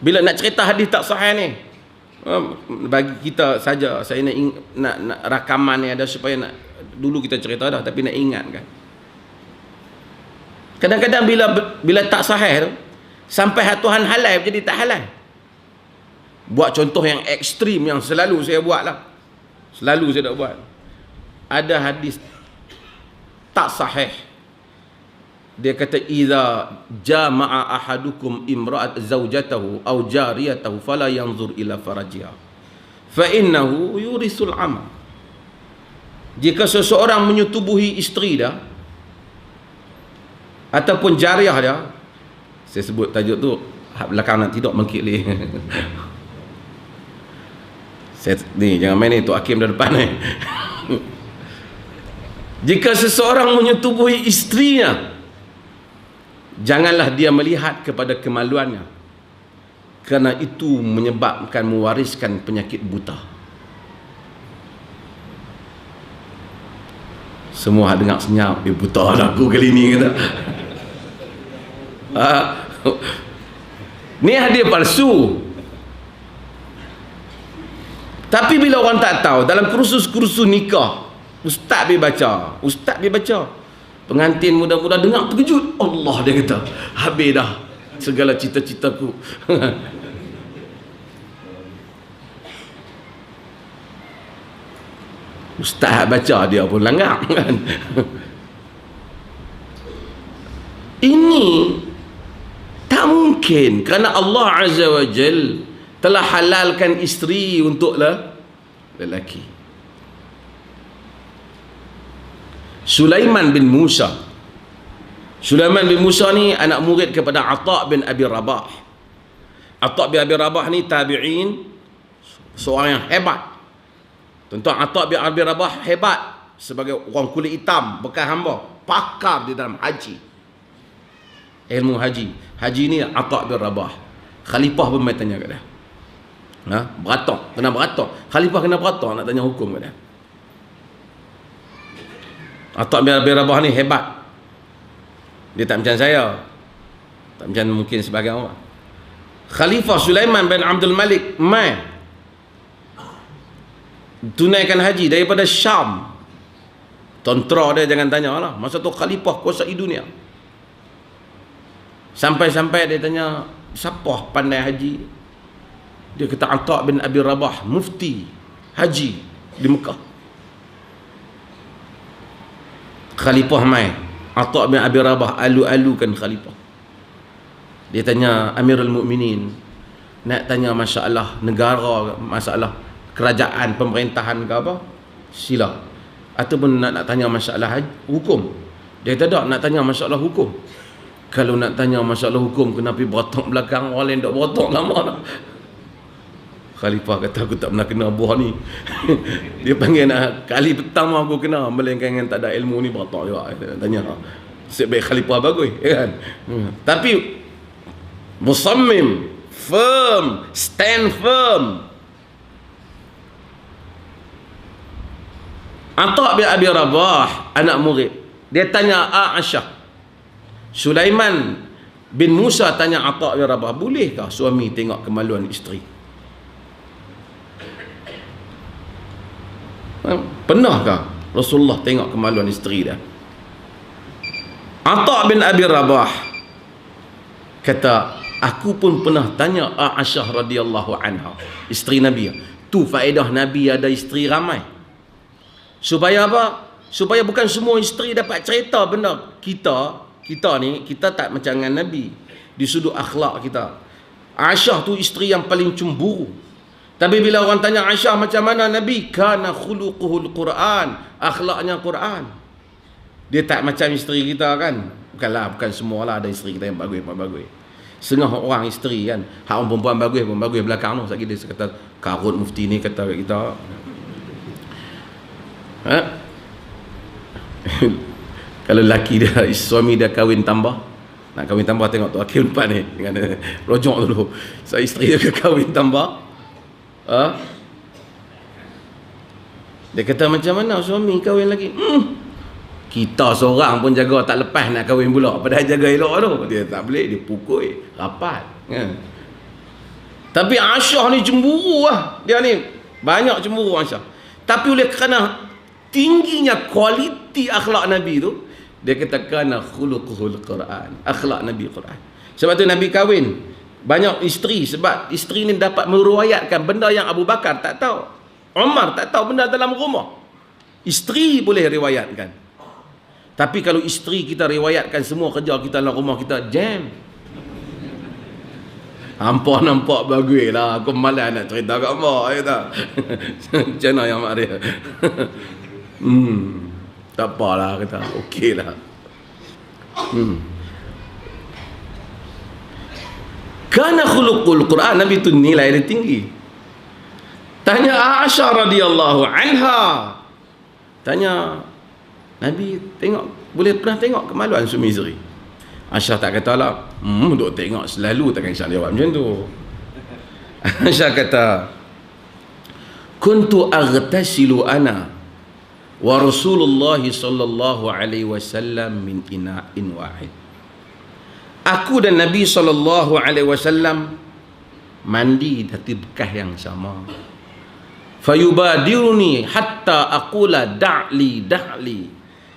Bila nak cerita hadis tak sahih ni, bagi kita saja, saya nak rakaman ni ada supaya nak, dulu kita cerita dah tapi nak ingat kan. Kadang-kadang bila tak sahih tu, sampai Tuhan halal jadi tak halal. Buat contoh yang ekstrim yang selalu saya buat lah. Selalu saya nak buat. Ada hadis tak sahih. Dia kata idza jama'a ahadukum imra'at zawjatahu aw jariyatahu fala yanzur ila farajiha fa innahu yurisul amal. Jika seseorang menyetubuhi isteri dia ataupun jariah dia, saya sebut tajuk tu belakang nak tidur mengkik leh. Ni jangan main ni Tok Hakim dah depan ni. Jika seseorang menyetubuhi isterinya, janganlah dia melihat kepada kemaluannya, kerana itu menyebabkan mewariskan penyakit buta. Semua dengar senyap, buta dah aku kali ni kata. Ni hadiah palsu. Tapi bila orang tak tahu, dalam kursus-kursus nikah, ustaz dia baca, pengantin muda-muda dengar terkejut. Allah, dia kata, habis dah segala cita-citaku. Ustaz baca, dia pun langgar kan. Ini tak mungkin, kerana Allah Azza wa Jal telah halalkan isteri untuk lelaki. Sulaiman bin Musa ni anak murid kepada Atha bin Abi Rabah. Atha bin Abi Rabah ni tabi'in, seorang yang hebat. Tentu Atha bin Abi Rabah hebat sebagai orang kulit hitam, bekas hamba, pakar di dalam haji, ilmu haji. Haji ni Atha bin Rabah. Khalifah pun mai tanya kat dia. Beratok, kena beratok. Khalifah kena beratok nak tanya hukum kat dia. Atha bin Abi Rabah ni hebat. Dia tak macam saya, tak macam mungkin sebagian orang. Khalifah Sulaiman bin Abdul Malik mai tunaikan haji daripada Syam. Tentera dia jangan tanya lah, masa tu khalifah kuasai dunia. Sampai-sampai dia tanya, siapa pandai haji? Dia kata Atha bin Abi Rabah, mufti haji di Mekah. Khalifah mai, Atha bin Abi Rabah alu-alukan khalifah. Dia tanya, Amirul Mukminin, nak tanya masalah negara, masalah kerajaan, pemerintahan ke apa? Sila. Ataupun nak tanya masalah hukum? Dia kata tak, nak tanya masalah hukum. Kalau nak tanya masalah hukum, kenapa beratok belakang, orang lain tak beratok lama dah. Khalifah kata, aku tak pernah kena buah ni. Dia panggil nak, kali pertama aku kena, melainkan yang tak ada ilmu ni beratok juga. Tanya, sebaik Khalifah bagus, kan? Tapi musammim, firm, stand firm. Atha bin Abi Rabah, anak murid, dia tanya Aisyah. Sulaiman bin Musa tanya Atha bin Rabah, bolehkah suami tengok kemaluan isteri? Pernahkah Rasulullah tengok kemaluan isteri dia? Atha bin Abi Rabah kata, aku pun pernah tanya Aisyah radhiyallahu anha, isteri Nabi. Tu faedah Nabi ada isteri ramai. Supaya apa? Supaya bukan semua isteri dapat cerita benda. Kita ni, kita tak macam dengan Nabi di sudut akhlak kita. Aisyah tu isteri yang paling cemburu. Tapi bila orang tanya Aisyah macam mana Nabi, kana khuluquhul Quran, akhlaknya Quran. Dia tak macam isteri kita kan. Bukan semua lah, ada isteri kita yang bagus. Setengah orang isteri kan, hak orang perempuan bagus belakang tu. Sekali dia kata, karut mufti ni kata kat kita. Kalau lelaki dia, suami dia kahwin tambah, nak kahwin tambah, tengok tu akhir depan ni dengan rojok dulu. Saya isteri dia kahwin tambah. Dia kata, macam mana suami kahwin lagi? Kita seorang pun jaga tak lepas nak kahwin pula, padahal jaga elok tu. Dia tak boleh, dia pukul rapat kan. Tapi Aisyah ni cemburu lah. Dia ni banyak cemburu Aisyah. Tapi oleh kerana tingginya kualiti akhlak Nabi tu, dia kata kana khuluquhul Quran. Akhlak Nabi Quran. Sebab tu Nabi kahwin banyak isteri, sebab isteri ni dapat meruayatkan benda yang Abu Bakar tak tahu, Umar tak tahu benda dalam rumah. Isteri boleh riwayatkan. Tapi kalau isteri kita riwayatkan semua kerja kita dalam rumah kita, jam. Hampa nampak bagus lah. Aku malas nak cerita kat mak. Macam mana yang mak dia? Tak apalah kata. Okey lah. Kana khuluqul Quran. Nabi tu nilai dia tinggi. Tanya Aisyah radhiyallahu anha. Tanya Nabi tengok, boleh pernah tengok kemaluan suami isteri? Aisyah tak kata lah, duk tengok selalu, takkan Aisyah jawab macam tu. Aisyah kata, kuntu aghtasilu ana wa Rasulullah sallallahu alaihi wasallam min ina'in wahid. Aku dan Nabi sallallahu alaihi wasallam mandi dari bekas yang sama. Fayubadiruni hatta aqula da'li.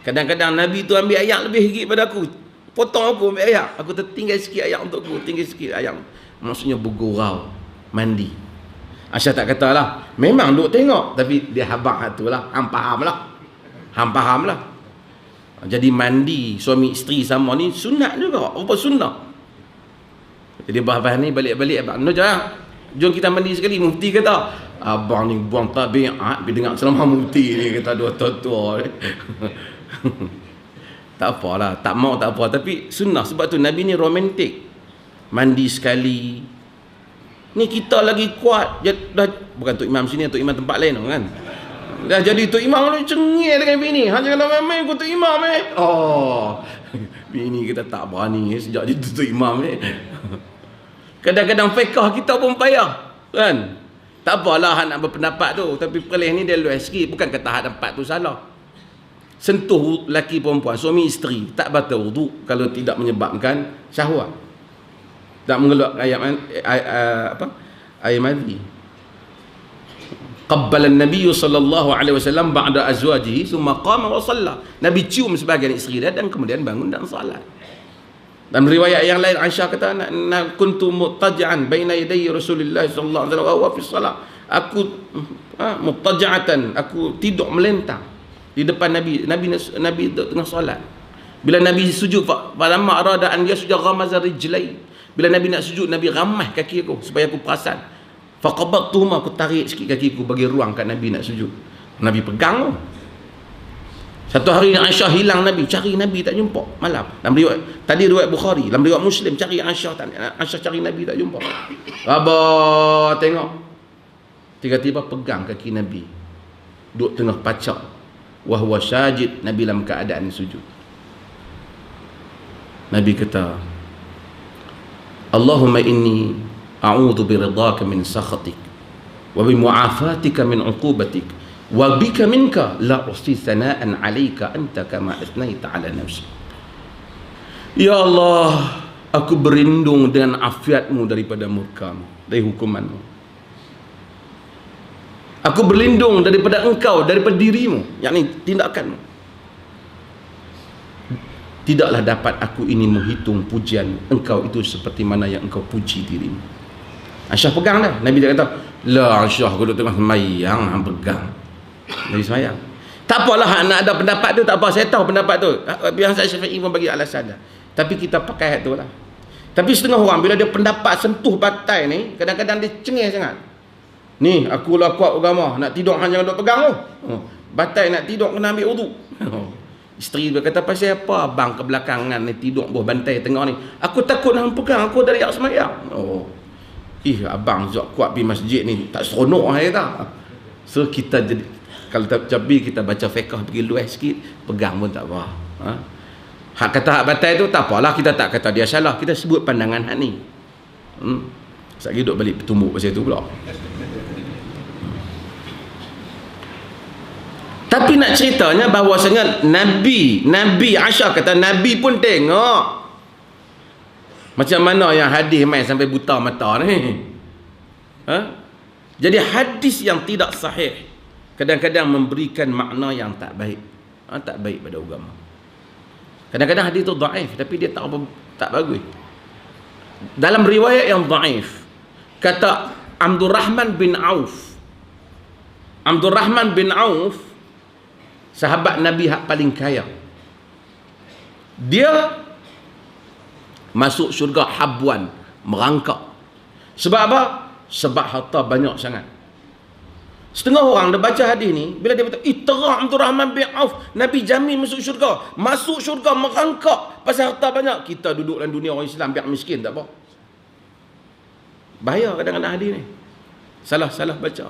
Kadang-kadang Nabi tu ambil air lebih sikit pada aku. Potong aku ambil air. Aku tertinggal sikit air untuk aku. Tinggal sikit air. Maksudnya bergurau. Mandi. Aisyah tak katalah. Memang duk tengok. Tapi dia habang tu lah. Hang faham lah. Jadi mandi suami isteri sama ni sunat juga. Apa sunat? Jadi bahan-bahan ni balik-balik. Abang Noja, jom kita mandi sekali. Mufti kata, abang ni buang tabiat. Pergi dengar selama mufti ni. Kata dua tua-tua. Tak apalah, tak mau tak apa, tapi sunnah. Sebab tu Nabi ni romantik. Mandi sekali. Ni kita lagi kuat. Dah, bukan Tok Imam sini, Tok Imam tempat lain kan. Dah jadi Tok Imam ni cengih dengan bini. Hanya kalau main-main aku Tok Imam bini kita tak berani sejak dia Tok Imam Kadang-kadang fiqah kita pun payah kan. Tak apalah nak berpendapat tu, tapi perleh ni dia luas sikit. Bukan kata hak tempat tu salah. Sentuh lelaki perempuan, suami isteri, tak batal wudu kalau tidak menyebabkan syahwat. Tak mengeluarkan air madi. Qabbala an-nabiy sallallahu alaihi wasallam ba'da azwajihi thumma qama wa shalla. Nabi cium sebagian isteri dia dan kemudian bangun dan salat. Dan riwayat yang lain Aisyah kata, kuntu muttaji'an baina yaday Rasulillah sallallahu alaihi wasallam wa fi shalah. Aku muttaja'atan, aku tidur melentang di depan Nabi tengah solat. Bila Nabi sujud, falamma arada an yasjuda ghamaza rijlai. Bila Nabi nak sujud, Nabi ramah kaki aku supaya aku perasan. Faqabattuhuma, aku tarik sikit kaki aku bagi ruang kat Nabi nak sujud. Nabi pegang. Satu hari Aisyah hilang Nabi, cari Nabi tak jumpa malam. Dalam riwayat tadi riwayat Bukhari, dalam riwayat Muslim cari Aisyah cari Nabi tak jumpa. Abah tengok. Tiba-tiba pegang kaki Nabi. Duduk tengah pacak. Wa huwa sajid, Nabi dalam keadaan sujud. Nabi kata, Allahumma inni a'udzu biridhaka min sakhatik wa bi mu'afatika min 'uqubatik wa bika minka la uhsi thana'an 'alaika anta kama athnaita 'ala nafsi. Ya Allah, aku berlindung dengan afiatmu daripada murkamu, dari hukumanmu. Aku berlindung daripada engkau, daripada dirimu, yakni tindakanmu. Tidaklah dapat aku ini menghitung pujian engkau itu seperti mana yang engkau puji dirimu. Aisyah pegang dah. Nabi dia kata, lah Aisyah, aku duduk tengah semayang, hang pegang. Nabi semayang. Tak apalah nak ada pendapat tu, tak apa, saya tahu pendapat tu. Biar saya Syafi'i pun bagi alasan dah. Tapi kita pakai tu lah. Tapi setengah orang bila dia pendapat sentuh batai ni, kadang-kadang dia cengih sangat. Ni aku lah kuat agama, nak tidur hanya duk pegang tu. Batai nak tidur kena ambil wudu. Isteri dia kata, pasal apa abang ke belakangan ni tidur bawah bantai tengah ni? Aku takut hang pegang, aku dari yak semayang. Abang zat kuat pergi masjid ni, tak seronok hai tak. So kita jadi, kalau tapi kita baca fiqh pergi luas sikit, pegang pun tak apa. Hak kata hak batai tu tak apalah, kita tak kata dia salah, kita sebut pandangan hak ni. Sekali duduk balik bertumbuk pasal tu pula. Tapi nak ceritanya bahawasanya Nabi Aisyah kata Nabi pun tengok macam mana yang hadis main sampai buta mata ni. Jadi hadis yang tidak sahih kadang-kadang memberikan makna yang tak baik. Tak baik pada agama. Kadang-kadang hadis itu dhaif tapi dia tak bagus. Dalam riwayat yang dhaif, kata Abdul Rahman bin Auf. Abdul Rahman bin Auf, sahabat Nabi yang paling kaya. Dia masuk syurga habuan, merangkak. Sebab apa? Sebab harta banyak sangat. Setengah orang dia baca hadis ni, bila dia berkata, terah Abdul Rahman bin Auf, Nabi jamin masuk syurga. Masuk syurga merangkak pasal harta banyak. Kita duduk dalam dunia orang Islam biar miskin tak apa. Bahaya kadang-kadang hadis ni. Salah baca.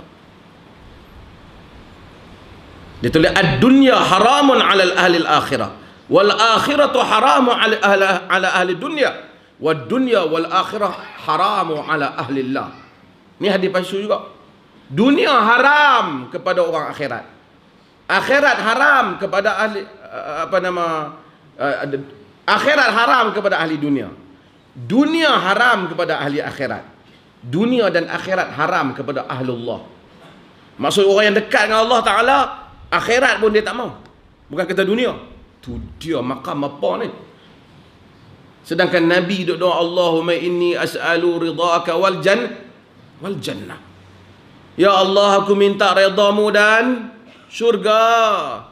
Dia tulis ad-dunya haramun 'ala ahli al-akhirah wal akhiratu haramun 'ala ahli dunya wad dunya wal akhirah haramun 'ala ahli Allah. Ni hadis palsu juga. Dunia haram kepada orang akhirat. Akhirat haram kepada ahli akhirat haram kepada ahli dunia. Dunia haram kepada ahli akhirat. Dunia dan akhirat haram kepada ahlullah. Maksud orang yang dekat dengan Allah Ta'ala, akhirat pun dia tak mau. Bukan kata dunia. Tu dia makam apa ni? Sedangkan Nabi duk doa, Allahumma inni as'alu ridhaka wal jannah. Ya Allah, aku minta redamu dan syurga.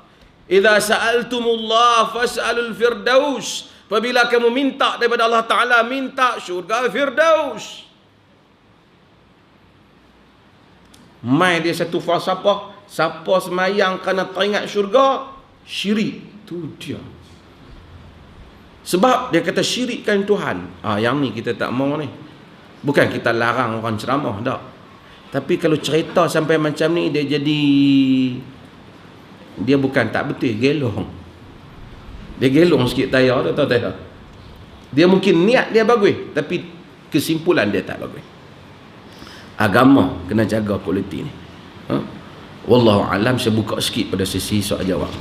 Idza sa'altumullah fas'alul firdaus. Apabila kamu minta daripada Allah Ta'ala, minta syurga firdaus. Mai dia satu falsafah, siapa semayang kerana teringat syurga, syirik. Tu dia. Sebab dia kata syirikkan Tuhan. Yang ni kita tak mau ni. Bukan kita larang orang ceramah, tak. Tapi kalau cerita sampai macam ni, dia bukan tak betul, gelong. Dia gelong sikit tayar, tahu tak? Dia mungkin niat dia bagus, tapi kesimpulan dia tak bagus. Agama kena jaga kualiti ni. Wallahu alam, saya buka sikit pada sesi soal jawab.